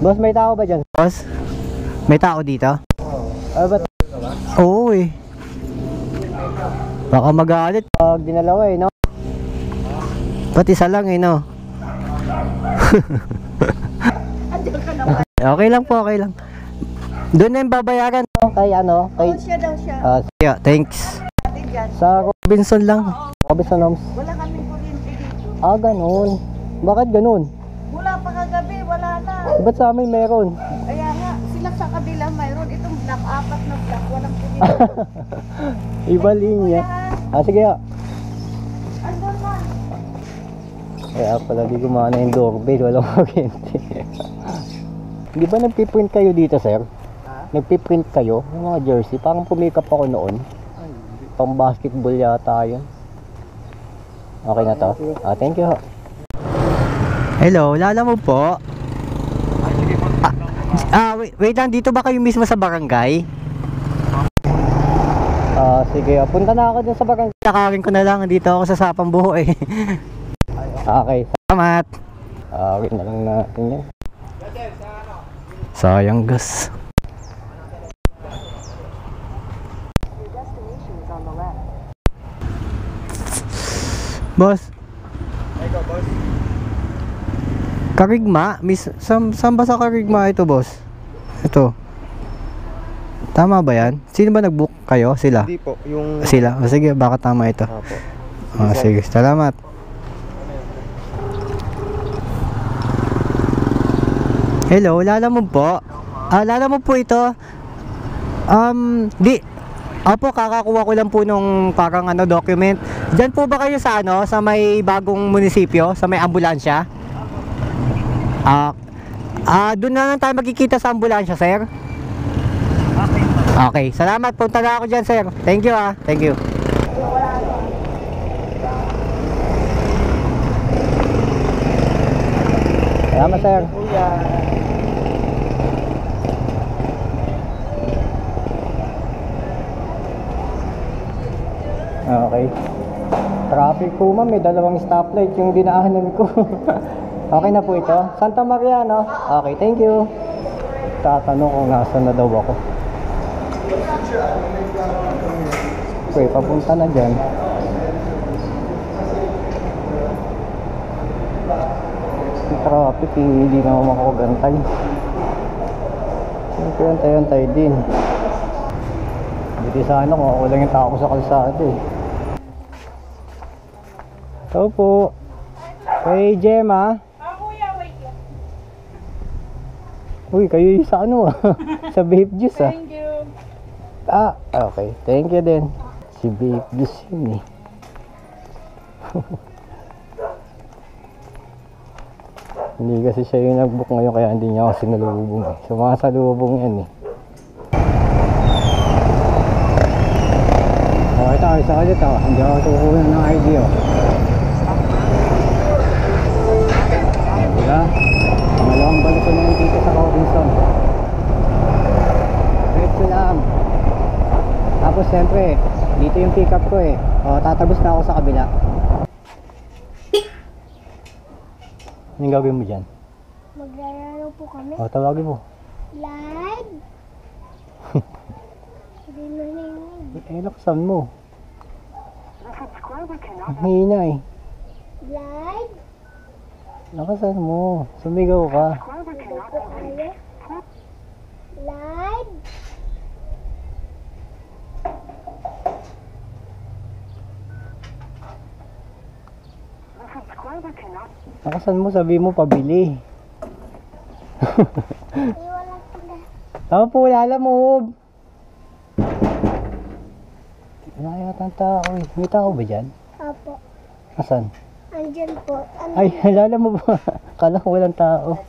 Boss, may tao ba dyan? Boss? May tao dito? Oo. Ba't? Oo eh. Baka magalit pag dinalawa eh, no? Ba't isa lang eh, no? Okay lang po, okay lang. Doon na yung babayaran, no? Kay ano? Kay... Oo, siya daw siya. Yeah, thanks. Ate dyan. Sa Robinson lang. Robinson Homes. Wala kaming kuryente dito. Ah, ganun. Bakit ganun? Mula pa kagabi, wala na. Ba't sa amin meron? Kaya nga, sila sa kabila mayroon. Itong block, 4 na block, walang kuryente. Iba linya. Ah, sige ah. Andun na. Kaya pala di gumana yung doorbell, walang kuryente. Di ba nagpiprint kayo dito, sir? Nagpiprint kayo ng mga jersey? Parang pumikap ako noon. Pang basketball yata yun. Okay na to? Ah, thank you. Hello, lala mo po? Wait lang, dito ba kayo mismo sa barangay? Sige, punta na ako dun sa barangay. Nakarin ko na lang, dito ako sa Sapang-Buho eh. Okay, salamat. Wait na lang natin yan. Sayang gas. Boss. Ikaw, boss. Karigma? Saan ba sa Karigma ito, boss? Ito. Tama ba yan? Sino ba nag-book kayo? Sila? Hindi po, yung... Sila? Sige, baka tama ito. Opo. Sige, salamat. Hello, lala mo po? Lala mo po ito? Opo, kakakuha ko lang po nung parang document. Diyan po ba kayo sa sa may bagong munisipyo, sa may ambulansya? Doon na lang tayo magkikita sa ambulansya, sir. Okay, salamat. Punta na ako dyan, sir. Thank you, Thank you. Salamat, sir. Okay. Traffic po, ma'am. May dalawang stoplight yung dinaanan ko. Okay na po ito. Santa Maria, no? Okay, thank you. Tatanong kung nasan na daw ako. Okay, papunta na dyan. Yung traffic, hindi na ako makakagantay. Siyempre, antay-antay din. Dito sana kung ako lang yung tao sa kalsada eh. Ito po. Kay Gemma. Kuya, wait lang. Uy, kayo yung sa sa vape juice Thank you. Okay. Thank you din. Si vape juice yun eh. Hindi kasi siya yung nag-book ngayon kaya hindi niya ako sinalubong eh. Sumasalubong yan eh. Ito, isa ka dito. Hindi ako tukunan ng ID Diba? Malawang balik ko na yung dito sa Robinson. Diretso lang. Tapos siyempre, dito yung pick up ko eh. Tatagos na ako sa kabila. Anong gagawin mo dyan? Maglalaro po kami. Tawagin mo. Live? Hindi na yun. Laksan mo. Ang hina eh. Live? Lakasan mo. Sumigaw ka. Live? Lakasan mo, sabi mo pabili. Wala pala. Tama po, wala mo. Wala yata ang tao eh. May tao ba dyan? Apo. Asan? Andyan po. Ay, alala mo ba? Kala ko walang tao.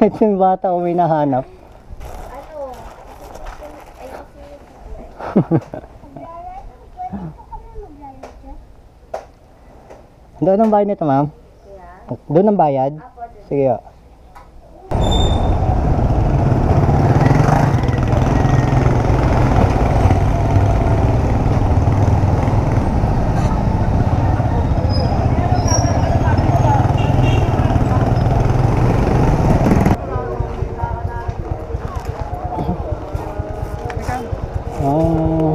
Ito yung bata ko may nahanap. Ano? Doon ang bayad nito, ma'am? Doon ang bayad? Sige. Ah,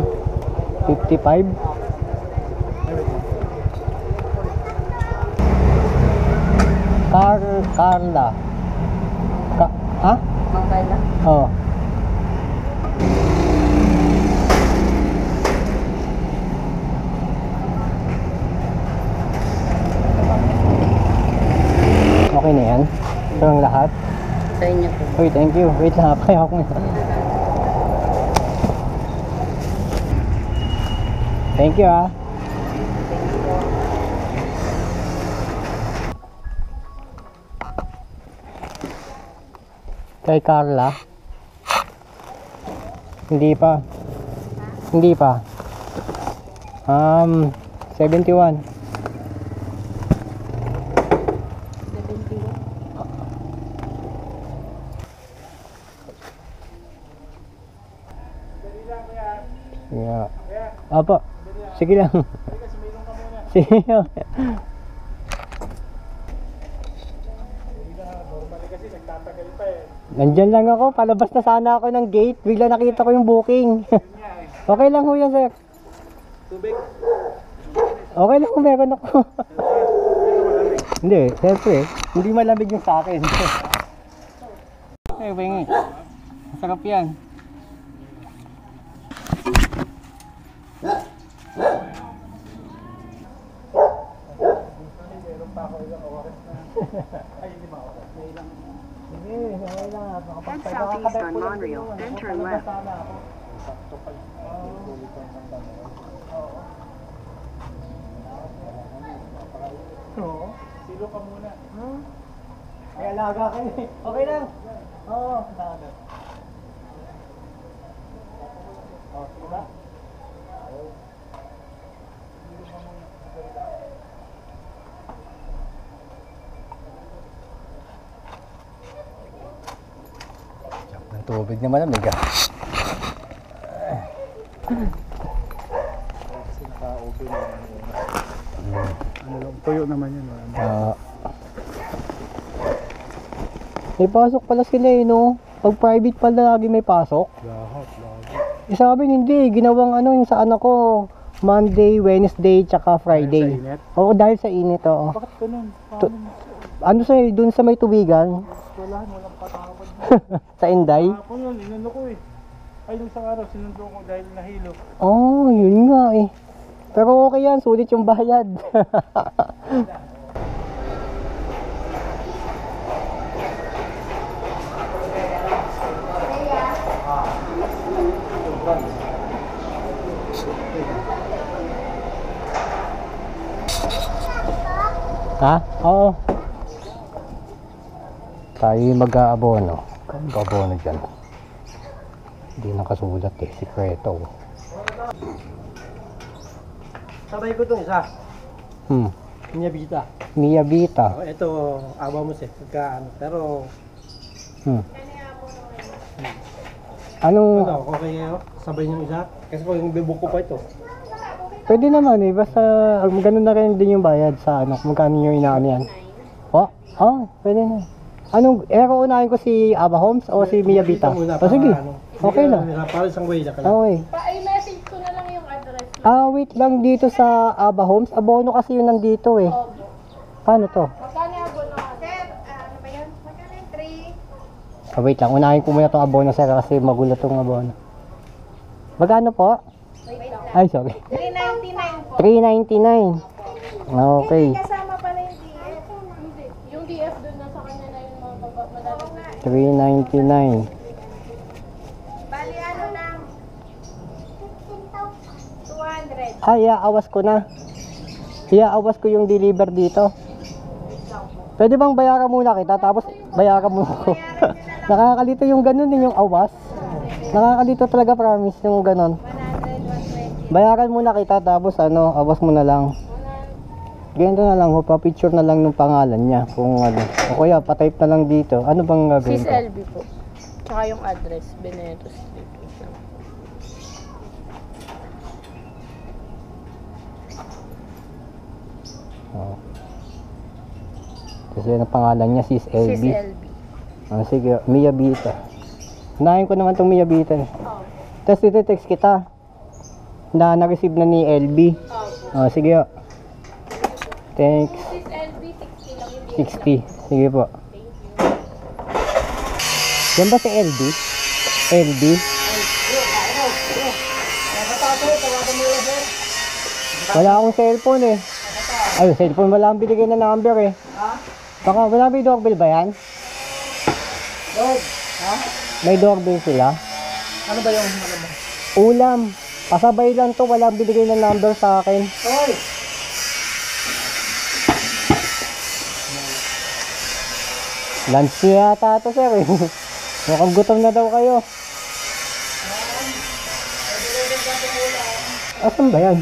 55? Carla. Ha? Mangkala. Oo. Okay na yan? Ito ang lahat? Sa inyo po. Uy, thank you. Wait lang, kaya ako. Thank you ah. Kay Carla? Hindi pa. Hindi pa. 71. 71. Yeah. Apa. Sige lang. Sige. Nandyan lang ako, palabas na sana ako ng gate. Bigla nakita ko yung booking. Okay lang ho yan, sir. Tubig. Okay lang kung meron ako. Hindi, siyempre. Hindi malamig yung sa akin. Eh, wengi. Masarap yan. Head southeast on Monreal, then turn left. Silo ka muna. May alaga kayo eh. Okay lang. Oo, alaga. Oh, sige ba? Ng tubig na malamig ah. Kasi naka-open ano lang, tuyo naman yun. May pasok pala sila eh, no? Pag private pala lagi may pasok. Lahat. Sa amin hindi, ginawang ano yung sa anak ko, Monday, Wednesday, tsaka Friday. Sa init? Oo, dahil sa init, oo. Bakit ganun? Ano sa dun sa may tubigan? Walahan, walang patawad. Sa Inday? Ako yun, inano ko eh. Ay, yung isang araw, sinundo ko dahil nahilo. Oh, yun nga eh. Pero okay yan, sulit yung bayad. Ha? Oo. Tayo mag-aabono. Mag-aabono dyan. Hindi nakasulat eh. Sikreto. Sabay ko itong isa. Miyabita. Miyabita. Ito, awa mo siya. Pagka ano. Pero, Anong... ano, okay kayo? Sabay niyo isa. Kasi kung yung bibuk ko pa ito. Pwede naman eh. Basta ganun na rin din yung bayad sa ano. Magkano yung inaano yan. Oh, pwede na. Anong, unahin ko si Aba Homes o si Miyabita? Muna, O sige. ano, Okay lang. Para isang way na ka lang. Okay. Pa-i-message ko na lang yung address. Wait lang dito sa Aba Homes. Abono kasi yun nandito eh. Paano to? Magkano yung abono? Sir, ano ba yun? Magkano yung 3? Wait lang. Unahin ko muna itong abono sir kasi magulo itong abono. Magkano po? Wait lang. Ay, sorry. 399 po. 399. Okay. Kasama pala yung DF. Hindi. Yung DF doon na sa kanya na yung mga madami. 399. Bali ano lang? 200. Iaawas ko na. Iaawas ko yung deliver dito. Pwede bang bayaran muna kita tapos bayaran mo ako? Nakakalito yung ganun din yung awas. Nakakalito talaga promise yung ganun. 100, 120. Bayaran muna kita tapos ano, awas mo na lang. Ganito na lang, pa-picture na lang ng pangalan niya kung ano. O kaya pa-type na lang dito. Ano bang gagawin Sis ko? LB po. Tsaka yung address, Beneto Street. Oh. Kasi ang pangalan niya Sis Sis LB. LB. Sige, Miyabita. Unahin ko naman itong Miyabitan. Tapos iti-text kita na na-receive na ni LB. Sige o. Thanks. This LB 60 lang yung 60. Sige po. Yan ba si LB? LB? Wala akong cellphone eh. Ay, cellphone wala akong binigay na number eh. Baka wala may doorbell ba yan? May doorbell sila? Ano ba yung ano mo? Ulam. Pasabay lang to, wala binigay na number sa akin. Hoy! Lunch yata to sir eh. Mukhang gutom na daw kayo. Asan ba yan?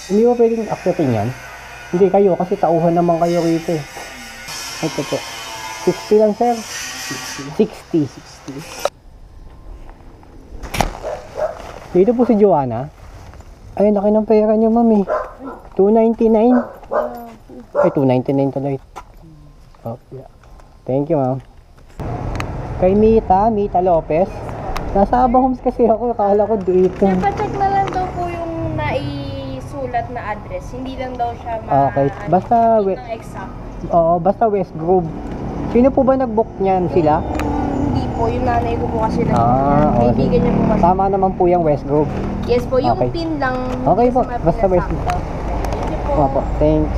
Hindi mo pwedeng acceptin yan? Hindi kayo kasi tauhan naman kayo rito eh. Ito po. 60 lang sir. 60. Dito po si Joanna. Ay, laki ng pera niyo mami. 299. Ay, 299 tuloy. Oh, yeah. Thank you ma'am. Kay Mita Lopez. Nasa Aba Homes kasi ako. Akala ko dito. Sir, pa-check na lang daw po yung naisulat na address. Hindi lang daw siya Okay. Basta, ng exact. oo, basta West Grove. Sino po ba nag-book niyan? Sila? Hindi po, yung nanay ko po kasi okay. kaibigan niya po kasi. Tama naman po yung West Grove. Yes po, yung Okay. pin lang. Okay po, kasi may basta West pinasakto. Thank you po. Opo, thanks.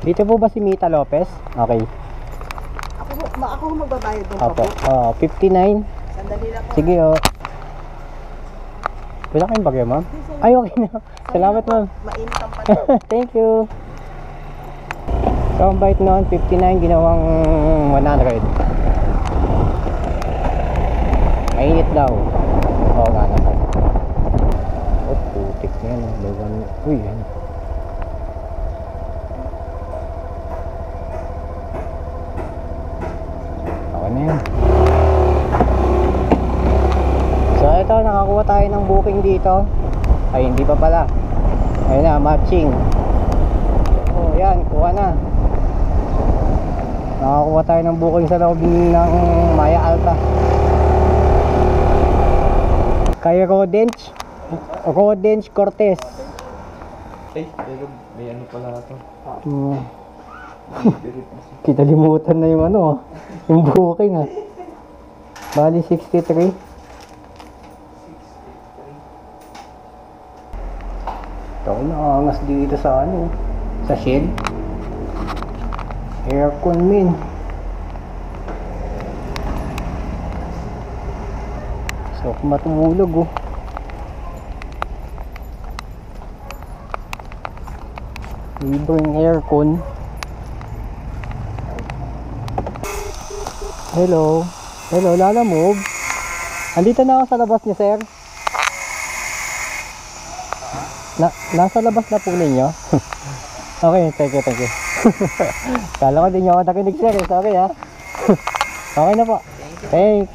Dito po ba si Mita Lopez? Okay. Ako magbabayad doon Opo. 59. Sandali lang. Sige oh. Wala kayong bagyo ma'am? Ay okay na. Salamat ma'am. Mainit ang panahon. Thank you. So ang bite noon, 59 ginawang 100. Mainit daw. Oo nga naman. Oh, putik na yan. Lawan. Uy, yan. Okay na yan. So ito, nakakuha tayo ng booking dito. Ay, hindi pa pala. Ayun na, matching. Oh, yan, kuha na. Nakakuha tayo ng booking sa loob ng Maya Alta. Kay Rodench Cortez. May ano pala ito. Kita limutan na yung ano, yung booking ah. Bali 63. Ito naangas dito sa ano, sa shed. Aircon min. So matulog oh. Libreng aircon. Hello. Hello, Lala Move. Andito na ako sa labas niya, sir. Nasa labas na po ninyo. Okay, thank you. Kala ko din nyo ako nakinig, sir. Sorry ha. Okay na po. Thanks.